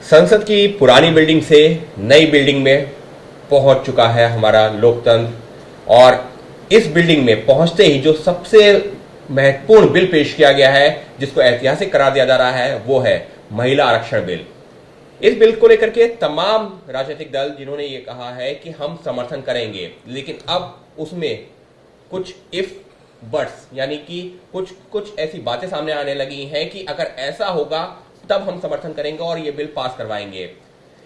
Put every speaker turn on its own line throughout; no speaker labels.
संसद की पुरानी बिल्डिंग से नई बिल्डिंग में पहुंच चुका है हमारा लोकतंत्र। और इस बिल्डिंग में पहुंचते ही जो सबसे महत्वपूर्ण बिल पेश किया गया है, जिसको ऐतिहासिक करार दिया जा रहा है, वो है महिला आरक्षण बिल। इस बिल को लेकर के तमाम राजनीतिक दल जिन्होंने ये कहा है कि हम समर्थन करेंगे, लेकिन अब उसमें कुछ इफ बट्स यानी कि कुछ कुछ ऐसी बातें सामने आने लगी हैं कि अगर ऐसा होगा तब हम समर्थन करेंगे और ये बिल पास करवाएंगे।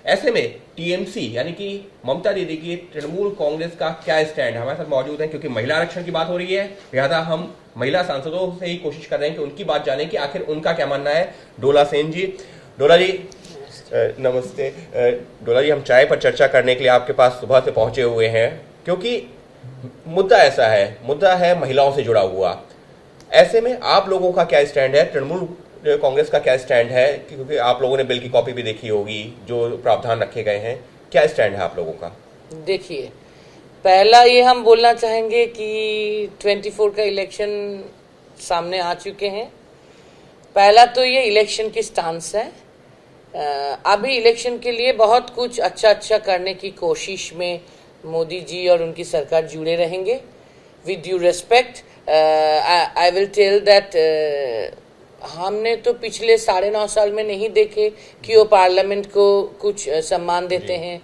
ऐसे में टीएमसी यानी कि ममता दीदी की तृणमूल कांग्रेस का क्या स्टैंड है, हमारे साथ मौजूद है, क्योंकि महिला आरक्षण की बात हो रही है, लिहाजा हम महिला सांसदों से ही कोशिश कर रहे हैं कि उनकी बात जाने कि आखिर उनका क्या मानना है। डोला सेन जी, डोला जी नमस्ते। डोला जी, हम चाय पर चर्चा करने के लिए आपके पास सुबह से पहुंचे हुए हैं, क्योंकि मुद्दा ऐसा है, मुद्दा है महिलाओं से जुड़ा हुआ। ऐसे में आप लोगों का क्या स्टैंड है, तृणमूल कांग्रेस का क्या स्टैंड है, क्योंकि आप लोगों ने बिल की कॉपी भी देखी होगी, जो प्रावधान रखे गए हैं, क्या स्टैंड है आप लोगों का?
देखिए, पहला ये हम बोलना चाहेंगे कि 24 का इलेक्शन सामने आ चुके हैं। पहला तो ये इलेक्शन की स्टांस है। अभी इलेक्शन के लिए बहुत कुछ अच्छा करने की कोशिश में मोदी जी और उनकी सरकार जुड़े रहेंगे। With due respect, I will tell that हमने तो पिछले 9.5 साल में नहीं देखे कि वो पार्लियामेंट को कुछ सम्मान देते हैं,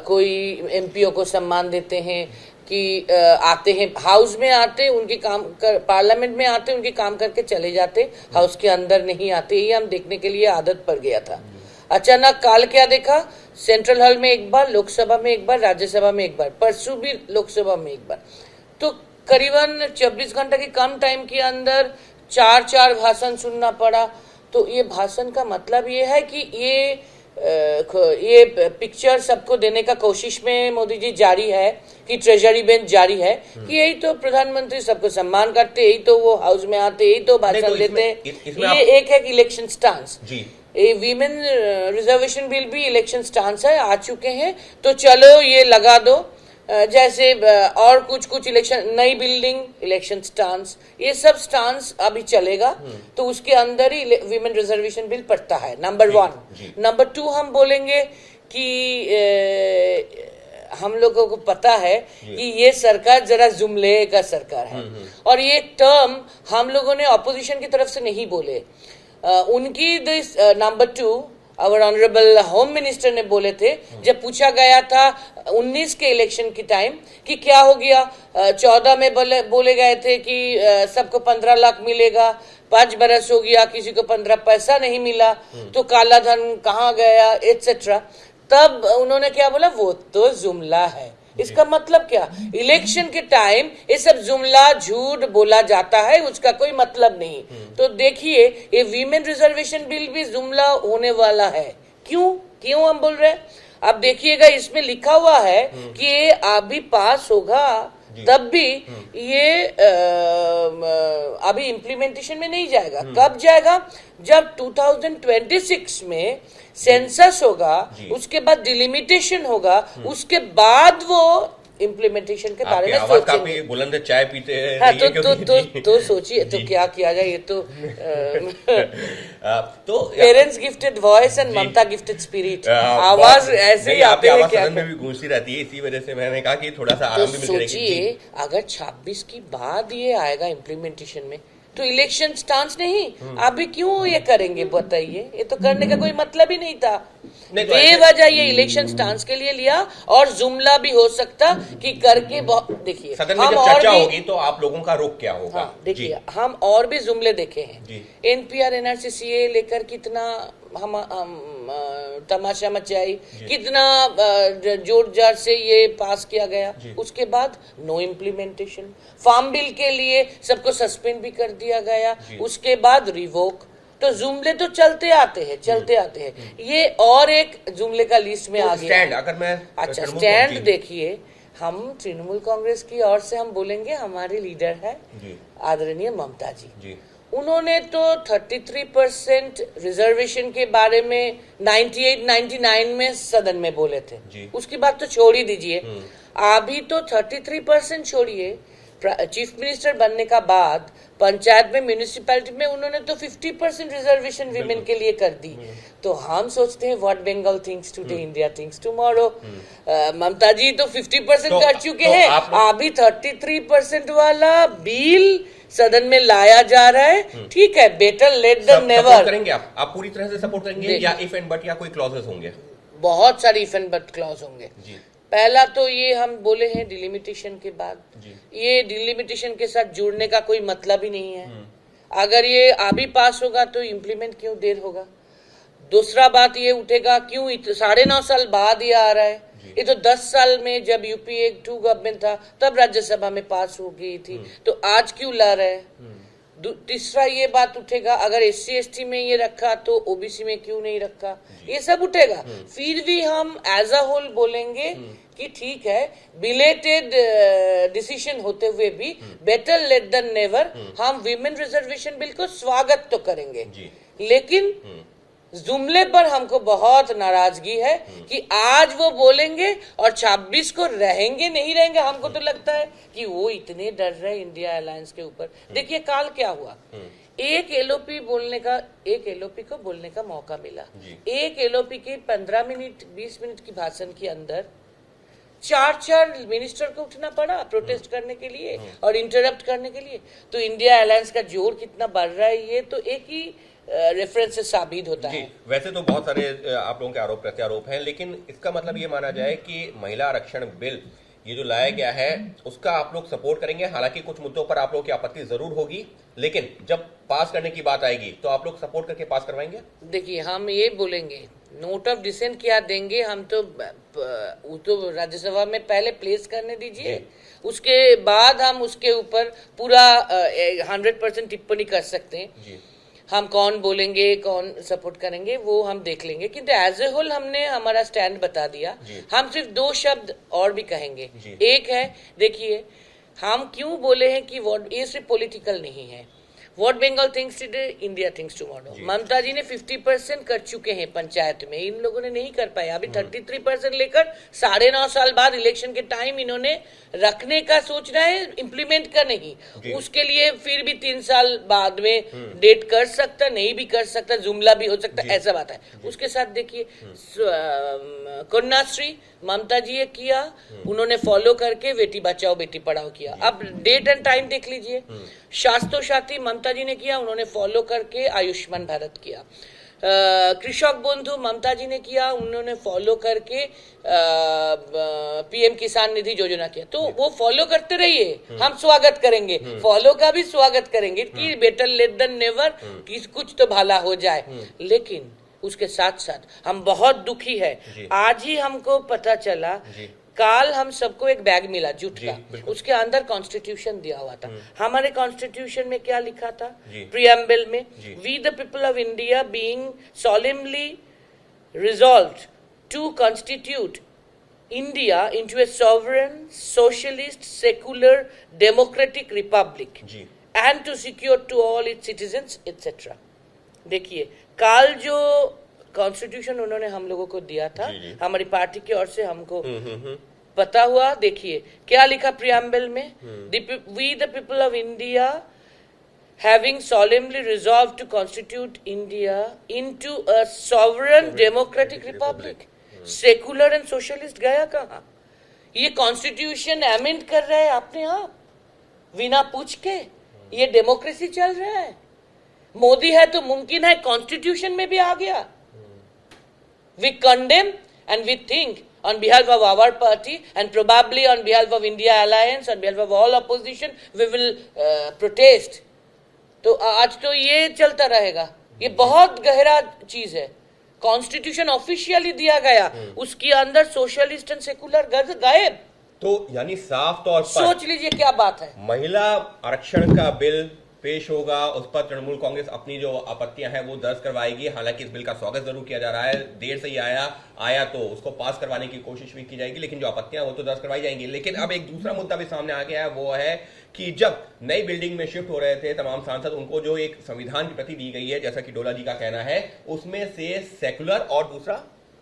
कोई एमपीओ को सम्मान देते हैं कि आते हैं, हाउस में आते उनके काम कर, पार्लियामेंट में आते उनके काम करके चले जाते, हाउस के अंदर नहीं आते। ये हम देखने के लिए आदत पड़ गया था। अचानक काल क्या देखा, सेंट्रल हॉल में एक बार, लोकसभा में एक बार, राज्यसभा में एक बार, परसों भी लोकसभा में एक बार, तो करीबन 24 घंटे के कम टाइम के अंदर 4 भाषण सुनना पड़ा। तो ये भाषण का मतलब ये है कि ये पिक्चर सबको देने का कोशिश में मोदी जी जारी है, कि ट्रेजरी बेंच जारी है कि यही तो प्रधानमंत्री सबको सम्मान करते, यही तो वो हाउस में आते, यही तो भाषण देते हैं। ये एक है election stance. Women reservation bill भी इलेक्शन स्टांस है, आ चुके हैं, तो चलो ये लगा दो। जैसे और कुछ इलेक्शन, नई बिल्डिंग, इलेक्शन स्टांस, ये सब स्टांस अभी चलेगा। तो उसके अंदर ही वीमेन रिजर्वेशन बिल पड़ता है, नंबर 1। नंबर 2 हम बोलेंगे कि हम लोगों को पता है कि ये सरकार जरा जुमले का सरकार है, और ये टर्म हम लोगों ने ऑपोजिशन की तरफ से नहीं बोले। उनकी नंबर 2 और ऑनरेबल होम मिनिस्टर ने बोले थे, जब पूछा गया था 19 के इलेक्शन की टाइम कि क्या हो गया, 14 में बोले गए थे कि सबको 15 लाख मिलेगा, 5 बरस हो गया, किसी को 15 पैसा नहीं मिला, तो काला धन कहाँ गया, एटसेट्रा। तब उन्होंने क्या बोला, वो तो जुमला है। इसका मतलब क्या, इलेक्शन के टाइम ये सब जुमला झूठ बोला जाता है, उसका कोई मतलब नहीं। तो देखिए, ये वीमेन रिजर्वेशन बिल भी जुमला होने वाला है। क्यों हम बोल रहे हैं, अब देखिएगा, इसमें लिखा हुआ है कि ये अभी पास होगा, तब भी ये अभी इम्प्लीमेंटेशन में नहीं जाएगा। कब जाएगा, जब 2026 में सेंसस होगा, उसके बाद डिलिमिटेशन होगा, उसके बाद वो इम्प्लीमेंटेशन के बारे में सोचेंगे।
बुलंद चाय पीते हैं।
हाँ, तो सोचिए, तो क्या किया जाए। ये तो तो parents gifted voice and Mamta gifted spirit, आवाज ऐसे ही आते हैं, क्या
में भी गूंजती रहती है, इसी वजह से मैंने कहा कि थोड़ा सा आराम भी मिल जाएगा।
सोचिए, अगर 26 की बाद ये आएगा इम्प्लीमेंटेशन में, तो इलेक्शन स्टांस नहीं, अभी क्यों ये करेंगे बताइए, ये तो करने का कोई मतलब ही नहीं था। बेवजह ये इलेक्शन स्टांस के लिए लिया, और जुमला भी हो सकता कि करके देखिए,
सदन में जब चर्चा होगी तो आप लोगों का रुख क्या होगा।
हाँ, देखिए, हम और भी जुमले देखे हैं। एनपीआर एनआरसी सीए लेकर कितना हम तमाशा मचाई, कितना जोर जार से ये पास किया गया, उसके बाद नो इम्प्लीमेंटेशन। फार्म बिल के लिए सबको सस्पेंड भी कर दिया गया, उसके बाद रिवोक। तो जुमले तो चलते आते हैं। ये और एक जुमले का लिस्ट में आ गया।
अगर मैं
अच्छा, स्टैंड देखिए, हम तृणमूल कांग्रेस की ओर से हम बोलेंगे, हमारे लीडर है आदरणीय ममता जी। उन्होंने तो 33% रिजर्वेशन के बारे में 98-99 में सदन में बोले थे। उसकी बात तो छोड़ ही दीजिए, अभी तो 33% छोड़िए, चीफ मिनिस्टर बनने का बाद पंचायत में, म्यूनिसिपैलिटी में उन्होंने तो 50% रिजर्वेशन विमेन के लिए कर दी। तो हम सोचते हैं what Bengal thinks today, India thinks tomorrow. Mamata ji तो 50%
तो,
कर चुके
तो
हैं, अभी 33% वाला बिल सदन में लाया जा रहा है। ठीक है, बेटर लेट देन नेवर।
करेंगे आप पूरी तरह से सपोर्ट करेंगे या इफ एंड बट या कोई क्लॉजेस होंगे?
बहुत सारे इफ एंड बट क्लॉज होंगे जी। पहला तो ये हम बोले हैं डिलिमिटेशन के बाद, ये डिलिमिटेशन के साथ जुड़ने का कोई मतलब ही नहीं है। अगर ये अभी पास होगा तो इम्प्लीमेंट क्यों देर होगा? दूसरा बात ये उठेगा क्यों 9.5 साल बाद ये आ रहा है? ये तो 10 साल में जब यूपीए 2 गवर्नमेंट था तब राज्यसभा में पास हो गई थी, तो आज क्यों ला रहे हैं? तीसरा ये बात उठेगा अगर SC ST में ये रखा तो OBC में क्यों नहीं रखा? ये सब उठेगा। फिर भी हम एज अ होल बोलेंगे कि ठीक है, बिलेटेड डिसीजन होते हुए भी बेटर लेट देन नेवर। हम विमेन रिजर्वेशन बिल को स्वागत तो करेंगे, लेकिन जुमले पर हमको बहुत नाराजगी है कि आज वो बोलेंगे और 26 को रहेंगे नहीं रहेंगे। हमको तो लगता है कि वो इतने डर रहे इंडिया अलायंस के ऊपर। देखिए काल क्या हुआ, एक LOP को बोलने का मौका मिला। एक LOP के 15 मिनट 20 मिनट की भाषण के अंदर 4 मिनिस्टर को उठना पड़ा प्रोटेस्ट करने के लिए और इंटरप्ट करने के लिए। तो इंडिया अलायंस का जोर कितना बढ़ रहा है ये तो एक ही रेफरेंस से साबित होता है।
वैसे तो बहुत सारे आप लोगों के आरोप प्रत्यारोप हैं, लेकिन इसका मतलब ये माना जाए कि महिला आरक्षण बिल ये जो लाया गया है उसका आप लोग सपोर्ट करेंगे। हालांकि कुछ मुद्दों पर आप लोगों की आपत्ति जरूर होगी, लेकिन जब पास करने की बात आएगी तो आप लोग सपोर्ट करके पास करवाएंगे।
देखिए हम ये बोलेंगे नोट ऑफ डिसेंट क्या देंगे, हम तो राज्यसभा में पहले प्लेस करने दीजिए, उसके बाद हम उसके ऊपर पूरा 100% टिप्पणी कर सकते हैं। हम कौन बोलेंगे कौन सपोर्ट करेंगे वो हम देख लेंगे, किंतु एज ए होल हमने हमारा स्टैंड बता दिया। हम सिर्फ 2 शब्द और भी कहेंगे। एक है, देखिए हम क्यों बोले हैं कि ये सिर्फ पॉलिटिकल नहीं है। What Bengal thinks today, India thinks tomorrow. Mamata ji ने 50% कर चुके हैं पंचायत में, इन लोगों ने नहीं कर पाया। अभी 33% लेकर 9.5 साल बाद इलेक्शन के टाइम इन्होंने रखने का सोच रहा है, इम्प्लीमेंट का नहीं। उसके लिए फिर भी 3 साल बाद में डेट कर सकता, नहीं भी कर सकता, जुमला भी हो सकता, ऐसा बात है। उसके साथ देखिए कन्याश्री ममता जी ने किया, उन्होंने फॉलो करके बेटी बचाओ बेटी पढ़ाओ किया। अब डेट एंड टाइम देख लीजिए। स्वास्थ्य साथी ममता जी ने किया, उन्होंने फॉलो करके आयुष्मान भारत किया। कृषक बंधु ममता जी ने किया, उन्होंने फॉलो करके PM किसान निधि योजना किया। तो वो फॉलो करते रहिए, हम स्वागत करेंगे, फॉलो का भी स्वागत करेंगे कि बेटर लेट देन नेवर, कुछ तो भला हो जाए। लेकिन उसके साथ साथ हम बहुत दुखी है। आज ही हमको पता चला, काल हम सबको एक बैग मिला जूट का, उसके अंदर कॉन्स्टिट्यूशन दिया हुआ था। हमारे कॉन्स्टिट्यूशन में क्या लिखा था प्रीएम्बल में? We the people of India being solemnly resolved to constitute India into a sovereign, socialist, secular, democratic republic and to secure to all its citizens etc. देखिए काल जो कॉन्स्टिट्यूशन उन्होंने हम लोगों को दिया था, हमारी पार्टी की ओर से हमको पता हुआ। देखिए क्या लिखा प्रीएम्बल में? We the people of India having solemnly resolved to constitute India into a sovereign democratic republic, secular and socialist गया कहाँ? ये कॉन्स्टिट्यूशन अमेंड कर रहे हैं अपने आप बिना पूछ के। ये डेमोक्रेसी चल रहा है। मोदी है तो मुमकिन है कॉन्स्टिट्यूशन में भी आ गया। We condemn and we think on behalf of our party and probably on behalf of India Alliance, on behalf of all opposition, we will protest. तो आज तो ये चलता रहेगा। ये बहुत गहरा चीज है। कॉन्स्टिट्यूशन ऑफिशियली दिया गया, उसके अंदर सोशलिस्ट एंड सेकुलर गायब।
तो यानी साफ तौर पर
सोच लीजिए क्या बात है।
महिला आरक्षण का बिल पेश होगा, उस पर तृणमूल कांग्रेस अपनी जो आपत्तियां हैं वो दर्ज करवाएगी। हालांकि इस बिल का स्वागत जरूर किया जा रहा है, देर से ही आया तो उसको पास करवाने की कोशिश भी की जाएगी, लेकिन जो आपत्तियां वो तो दर्ज करवाई जाएंगी। लेकिन अब एक दूसरा मुद्दा भी सामने आ गया है, वो है कि जब नई बिल्डिंग में शिफ्ट हो रहे थे तमाम सांसद, उनको जो एक संविधान की प्रति दी गई है, जैसा कि डोला जी का कहना है, उसमें से सेकुलर और दूसरा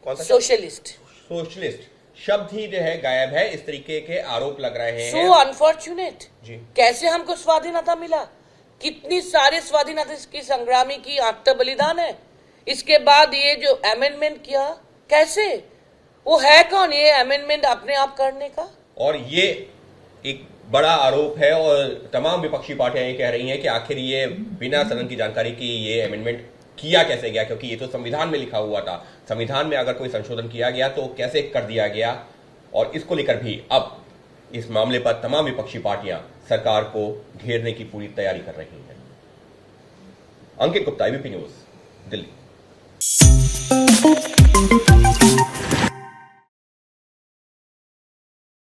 कौन सा,
सोशलिस्ट
शब्द ही जो है गायब है, इस तरीके के आरोप लग रहे हैं।
So unfortunate.
जी।
कैसे हमको स्वाधीनता मिला? कितनी सारे स्वाधीनता की संग्रामी की आत्म बलिदान है। इसके बाद ये जो अमेंडमेंट किया, कैसे? वो है कौन ये अमेंडमेंट अपने आप करने का?
और ये एक बड़ा आरोप है और तमाम विपक्षी पार्टियां ये कह रही हैं कि आखिर ये बिना सदन की जानकारी की ये अमेंडमेंट किया कैसे गया, क्योंकि ये तो संविधान में लिखा हुआ था। संविधान में अगर कोई संशोधन किया गया तो कैसे कर दिया गया। और इसको लेकर भी अब इस मामले पर तमाम विपक्षी पार्टियां सरकार को घेरने की पूरी तैयारी कर रही हैं। अंकित गुप्ता, एबीपी न्यूज, दिल्ली।